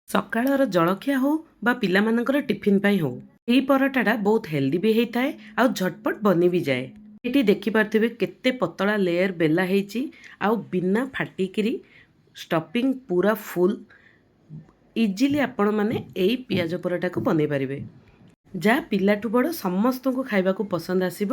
ସକାଳର ଜଳଖିଆ ହଉ ବା ପିଲାମାନଙ୍କର ଟିଫିନ୍ ପାଇଁ ହଉ, ଏହି ପରଟାଟା ବହୁତ ହେଲ୍ଦି ବି ହେଇଥାଏ ଆଉ ଝଟପଟ ବନି ବି ଯାଏ। ଏଠି ଦେଖିପାରୁଥିବେ କେତେ ପତଳା ଲେୟର ବେଲା ହେଇଛି ଆଉ ବିନା ଫାଟିକିରି ଷ୍ଟଫିଂ ପୁରା ଫୁଲ୍। ଇଜିଲି ଆପଣମାନେ ଏଇ ପିଆଜ ପରଟାକୁ ବନେଇ ପାରିବେ, ଯାହା ପିଲାଠୁ ବଡ଼ ସମସ୍ତଙ୍କୁ ଖାଇବାକୁ ପସନ୍ଦ ଆସିବ।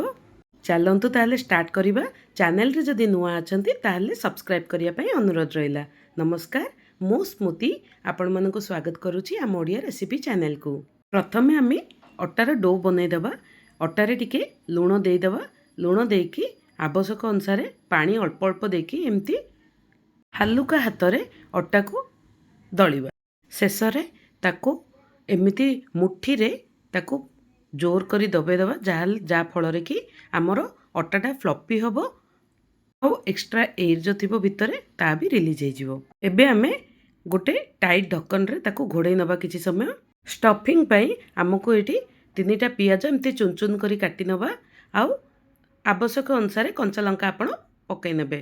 ଚାଲନ୍ତୁ ତାହେଲେ ଷ୍ଟାର୍ଟ କରିବା। ଚ୍ୟାନେଲରେ ଯଦି ନୂଆ ଅଛନ୍ତି ତାହେଲେ ସବସ୍କ୍ରାଇବ୍ କରିବା ପାଇଁ ଅନୁରୋଧ ରହିଲା। ନମସ୍କାର, ମୁଁ ସ୍ମୃତି ଆପଣମାନଙ୍କୁ ସ୍ୱାଗତ କରୁଛି ଆମ ଓଡ଼ିଆ ରେସିପି ଚ୍ୟାନେଲକୁ। ପ୍ରଥମେ ଆମେ ଅଟାର ଡୋ ବନେଇଦେବା। ଅଟାରେ ଟିକେ ଲୁଣ ଦେଇଦେବା। ଲୁଣ ଦେଇକି ଆବଶ୍ୟକ ଅନୁସାରେ ପାଣି ଅଳ୍ପ ଅଳ୍ପ ଦେଇକି ଏମିତି ହାଲୁକା ହାତରେ ଅଟାକୁ ଦଳିବା। ଶେଷରେ ତାକୁ ଏମିତି ମୁଠିରେ ତାକୁ ଜୋର କରି ଦବେଇଦେବା, ଯାହା ଫଳରେ କି ଆମର ଅଟାଟା ଫ୍ଲପି ହେବ ଆଉ ଏକ୍ସଟ୍ରା ଏଇର୍ ଯେଉଁ ଥିବ ଭିତରେ ତାହା ବି ରିଲିଜ୍ ହେଇଯିବ। ଏବେ ଆମେ ଗୋଟେ ଟାଇଟ୍ ଢକ୍କନରେ ତାକୁ ଘୋଡ଼େଇ ନେବା କିଛି ସମୟ। ଷ୍ଟଫିଂ ପାଇଁ ଆମକୁ ଏଠି 3ଟା ପିଆଜ ଏମିତି ଚୁନ ଚୁନ କରି କାଟି ନେବା ଆଉ ଆବଶ୍ୟକ ଅନୁସାରେ କଞ୍ଚା ଲଙ୍କା ଆପଣ ପକାଇ ନେବେ।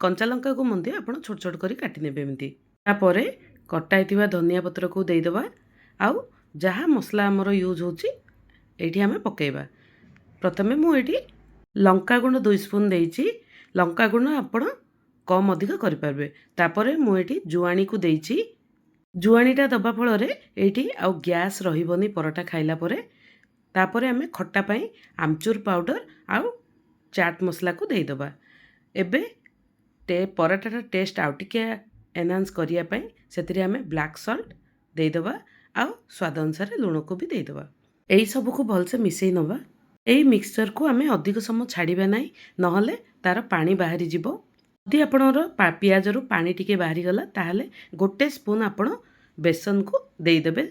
କଞ୍ଚା ଲଙ୍କାକୁ ମଧ୍ୟ ଆପଣ ଛୋଟ ଛୋଟ କରି କାଟି ନେବେ ଏମିତି। ତାପରେ କଟା ହେଇଥିବା ଧନିଆ ପତ୍ରକୁ ଦେଇଦେବା ଆଉ ଯାହା ମସଲା ଆମର ୟୁଜ୍ ହେଉଛି ଏଇଠି ଆମେ ପକାଇବା। ପ୍ରଥମେ ମୁଁ ଏଇଠି ଲଙ୍କାଗୁଣ୍ଡ 2 ସ୍ପୁନ୍ ଦେଇଛି। ଲଙ୍କାଗୁଣ୍ଡ ଆପଣ କମ୍ ଅଧିକ କରିପାରିବେ। ତାପରେ ମୁଁ ଏଇଠି ଜୁଆଣିକୁ ଦେଇଛି। ଜୁଆଣିଟା ଦେବା ଫଳରେ ଏଇଠି ଆଉ ଗ୍ୟାସ୍ ରହିବନି ପରଟା ଖାଇଲା ପରେ। ତାପରେ ଆମେ ଖଟା ପାଇଁ ଆମଚୁର ପାଉଡ଼ର ଆଉ ଚାଟ୍ ମସଲାକୁ ଦେଇଦେବା। ଏବେ ପରଟାର ଟେଷ୍ଟ ଆଉ ଟିକେ ଏନହାନ୍ସ କରିବା ପାଇଁ ସେଥିରେ ଆମେ ବ୍ଲାକ୍ ସଲ୍ଟ ଦେଇଦେବା ଆଉ ସ୍ୱାଦ ଅନୁସାରେ ଲୁଣକୁ ବି ଦେଇଦେବା। ଏଇସବୁକୁ ଭଲସେ ମିଶାଇ ନେବା। ଏଇ ମିକ୍ସଚରକୁ ଆମେ ଅଧିକ ସମୟ ଛାଡ଼ିବା ନାହିଁ, ନହେଲେ ତା'ର ପାଣି ବାହାରିଯିବ। ଯଦି ଆପଣଙ୍କର ପିଆଜରୁ ପାଣି ଟିକେ ବାହାରିଗଲା ତାହେଲେ 1 ସ୍ପୁନ୍ ଆପଣ ବେସନକୁ ଦେଇଦେବେ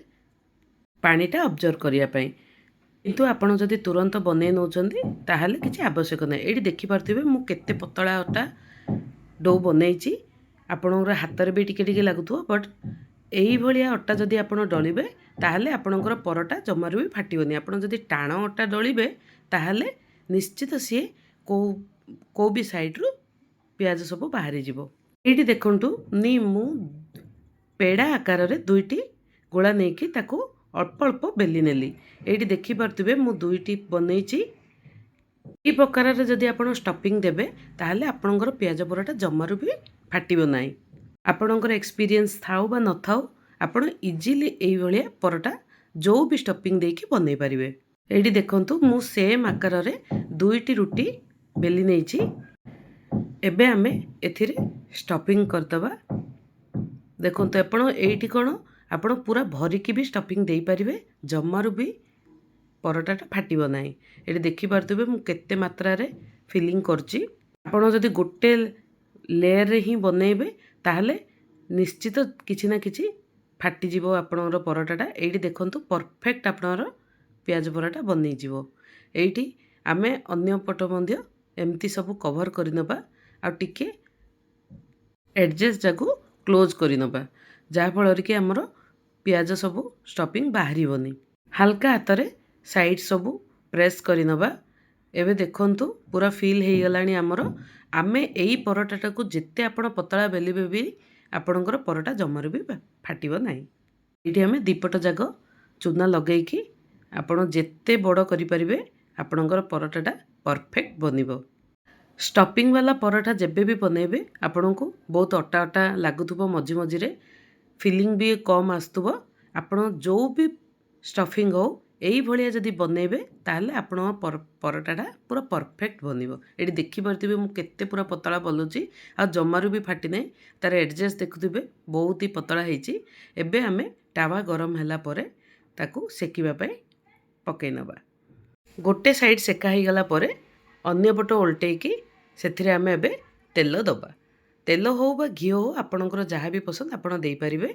ପାଣିଟା ଅବଜର୍ଭ କରିବା ପାଇଁ। କିନ୍ତୁ ଆପଣ ଯଦି ତୁରନ୍ତ ବନେଇ ନେଉଛନ୍ତି ତାହେଲେ କିଛି ଆବଶ୍ୟକ ନାହିଁ। ଏଇଠି ଦେଖିପାରୁଥିବେ ମୁଁ କେତେ ପତଳା ଅଟା ଡୋ ବନେଇଛି। ଆପଣଙ୍କର ହାତରେ ବି ଟିକେ ଟିକେ ଲାଗୁଥିବ, ବଟ୍ ଏଇଭଳିଆ ଅଟା ଯଦି ଆପଣ ଦଳିବେ ତାହେଲେ ଆପଣଙ୍କର ପରଟା ଜମାରୁ ବି ଫାଟିବନି। ଆପଣ ଯଦି ଟାଣ ଅଟା ଦଳିବେ ତାହେଲେ ନିଶ୍ଚିତ ସିଏ କେଉଁ ବି ସାଇଡ଼୍ରୁ ପିଆଜ ସବୁ ବାହାରିଯିବ। ଏଇଠି ଦେଖନ୍ତୁ ମୁଁ ପେଡ଼ା ଆକାରରେ 2ଟି ଗୋଳା ନେଇକି ତାକୁ ଅଳ୍ପ ଅଳ୍ପ ବେଲି ନେଲି। ଏଇଠି ଦେଖିପାରୁଥିବେ ମୁଁ 2ଟି ବନେଇଛି। ଏହି ପ୍ରକାରରେ ଯଦି ଆପଣ ଷ୍ଟଫିଂ ଦେବେ ତାହେଲେ ଆପଣଙ୍କର ପିଆଜ ପରଟା ଜମାରୁ ବି ଫାଟିବ ନାହିଁ। ଆପଣଙ୍କର ଏକ୍ସପିରିଏନ୍ସ ଥାଉ ବା ନଥାଉ, ଆପଣ ଇଜିଲି ଏଇଭଳିଆ ପରଟା ଯେଉଁ ବି ଷ୍ଟଫିଂ ଦେଇକି ବନେଇ ପାରିବେ। ଏଇଠି ଦେଖନ୍ତୁ ମୁଁ ସେମ୍ ଆକାରରେ 2ଟି ରୁଟି ବେଲି ନେଇଛି। ଏବେ ଆମେ ଏଥିରେ ଷ୍ଟଫିଂ କରିଦେବା। ଦେଖନ୍ତୁ ଆପଣ ଏଇଠି କ'ଣ ଆପଣ ପୁରା ଭରିକି ବି ଷ୍ଟଫିଂ ଦେଇପାରିବେ, ଜମାରୁ ବି ପରଟାଟା ଫାଟିବ ନାହିଁ। ଏଠି ଦେଖିପାରୁଥିବେ ମୁଁ କେତେ ମାତ୍ରାରେ ଫିଲିଂ କରୁଛି। ଆପଣ ଯଦି ଗୋଟେ ଲେୟରରେ ହିଁ ବନେଇବେ ତାହେଲେ ନିଶ୍ଚିତ କିଛି ନା କିଛି ଫାଟିଯିବ ଆପଣଙ୍କର ପରଟାଟା। ଏଇଠି ଦେଖନ୍ତୁ ପରଫେକ୍ଟ ଆପଣଙ୍କର ପିଆଜ ପରଟା ବନେଇଯିବ। ଏଇଠି ଆମେ ଅନ୍ୟ ପଟ ମଧ୍ୟ ଏମିତି ସବୁ କଭର କରିନେବା ଆଉ ଟିକେ ଏଡ଼ଜେସ୍ ଯାକୁ କ୍ଲୋଜ୍ କରିନେବା, ଯାହାଫଳରେ କି ଆମର ପିଆଜ ସବୁ ଷ୍ଟଫିଂ ବାହାରିବନି। ହାଲକା ହାତରେ ସାଇଡ଼୍ ସବୁ ପ୍ରେସ୍ କରିନେବା। ଏବେ ଦେଖନ୍ତୁ ପୁରା ଫିଲ୍ ହେଇଗଲାଣି ଆମର। ଆମେ ଏଇ ପରଟାଟାକୁ ଯେତେ ଆପଣ ପତଳା ବେଲିବେ ବି ଆପଣଙ୍କର ପରଟା ଜମାରୁ ବି ଫାଟିବ ନାହିଁ। ଏଇଠି ଆମେ ଦିପଟ ଯାକ ଚୂନା ଲଗେଇକି ଆପଣ ଯେତେ ବଡ଼ କରିପାରିବେ ଆପଣଙ୍କର ପରଟାଟା ପରଫେକ୍ଟ ବନିବ। ଷ୍ଟଫିଂ ବାଲା ପରଟା ଯେବେ ବି ବନେଇବେ ଆପଣଙ୍କୁ ବହୁତ ଅଟା ଅଟା ଲାଗୁଥିବ, ମଝି ମଝିରେ ଫିଲିଂ ବି କମ୍ ଆସୁଥିବ। ଆପଣ ଯେଉଁ ବି ଷ୍ଟଫିଂ ହଉ ଏଇଭଳିଆ ଯଦି ବନେଇବେ ତାହେଲେ ଆପଣଙ୍କ ପରଟାଟା ପୁରା ପରଫେକ୍ଟ ବନିବ। ଏଠି ଦେଖିପାରୁଥିବେ ମୁଁ କେତେ ପୁରା ପତଳା ବଲୁଛି ଆଉ ଜମାରୁ ବି ଫାଟି ନାହିଁ। ତା'ର ଏଡ଼ଜେସ୍ ଦେଖୁଥିବେ ବହୁତ ହି ପତଳା ହେଇଛି। ଏବେ ଆମେ ତାୱା ଗରମ ହେଲା ପରେ ତାକୁ ସେକିବା ପାଇଁ ପକାଇ ନେବା। ଗୋଟେ ସାଇଡ଼୍ ସେକା ହେଇଗଲା ପରେ ଅନ୍ୟ ପଟ ଓଲଟେଇକି ସେଥିରେ ଆମେ ଏବେ ତେଲ ଦେବା। ତେଲ ହେଉ ବା ଘିଅ ହେଉ ଆପଣଙ୍କର ଯାହା ବି ପସନ୍ଦ ଆପଣ ଦେଇପାରିବେ।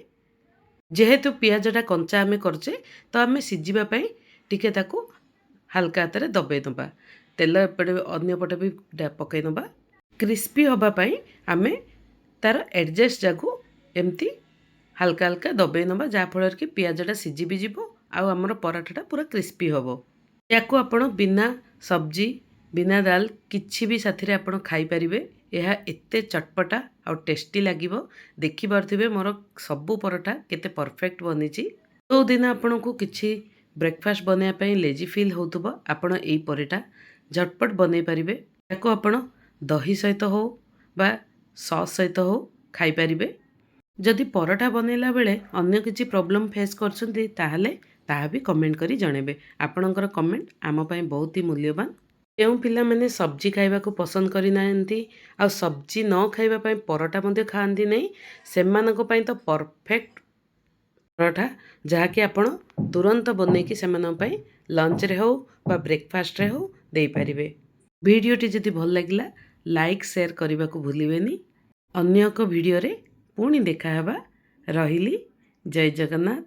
ଯେହେତୁ ପିଆଜଟା କଞ୍ଚା ଆମେ କରୁଛେ ତ ଆମେ ସିଝିବା ପାଇଁ ଟିକେ ତାକୁ ହାଲକା ହାତରେ ଦବେଇ ନେବା। ତେଲ ଏପଟେ ଅନ୍ୟ ପଟେ ବି ପକାଇ ନେବା। କ୍ରିସ୍ପି ହେବା ପାଇଁ ଆମେ ତା'ର ଏଡ଼ଜେସ୍ ଯାକୁ ଏମିତି ହାଲକା ହାଲକା ଦବେଇ ନେବା, ଯାହାଫଳରେ କି ପିଆଜଟା ସିଝି ବି ଯିବ ଆଉ ଆମର ପରଟାଟା ପୁରା କ୍ରିସ୍ପି ହେବ। ୟାକୁ ଆପଣ ବିନା ସବଜି ବିନା ଡାଲ କିଛି ବି ସାଥିରେ ଆପଣ ଖାଇପାରିବେ। ଏହା ଏତେ ଚଟପଟା ଆଉ ଟେଷ୍ଟି ଲାଗିବ। ଦେଖିପାରୁଥିବେ ମୋର ସବୁ ପରଟା କେତେ ପରଫେକ୍ଟ ବନିଛି। ଯେଉଁଦିନ ଆପଣଙ୍କୁ କିଛି ବ୍ରେକଫାଷ୍ଟ ବନେଇବା ପାଇଁ ଲେଜି ଫିଲ୍ ହେଉଥିବ ଆପଣ ଏଇ ପରଟା ଝଟପଟ ବନେଇ ପାରିବେ। ତାକୁ ଆପଣ ଦହି ସହିତ ହଉ ବା ସସ୍ ସହିତ ହଉ ଖାଇପାରିବେ। ଯଦି ପରଟା ବନେଇଲା ବେଳେ ଅନ୍ୟ କିଛି ପ୍ରୋବ୍ଲେମ୍ ଫେସ୍ କରୁଛନ୍ତି ତାହେଲେ ତାହା ବି କମେଣ୍ଟ କରି ଜଣାଇବେ। ଆପଣଙ୍କର କମେଣ୍ଟ ଆମ ପାଇଁ ବହୁତ ହି ମୂଲ୍ୟବାନ। ଯେଉଁ ପିଲାମାନେ ସବଜି ଖାଇବାକୁ ପସନ୍ଦ କରିନାହାନ୍ତି ଆଉ ସବଜି ନ ଖାଇବା ପାଇଁ ପରଟା ମଧ୍ୟ ଖାଆନ୍ତି ନାହିଁ, ସେମାନଙ୍କ ପାଇଁ ତ ପରଫେକ୍ଟ ପରଟା, ଯାହାକି ଆପଣ ତୁରନ୍ତ ବନେଇକି ସେମାନଙ୍କ ପାଇଁ ଲଞ୍ଚରେ ହେଉ ବା ବ୍ରେକଫାଷ୍ଟରେ ହେଉ ଦେଇପାରିବେ। ଭିଡ଼ିଓଟି ଯଦି ଭଲ ଲାଗିଲା ଲାଇକ୍ ସେୟାର କରିବାକୁ ଭୁଲିବେନି। ଅନ୍ୟ ଏକ ଭିଡ଼ିଓରେ ପୁଣି ଦେଖାହେବା। ରହିଲି। ଜୟ ଜଗନ୍ନାଥ।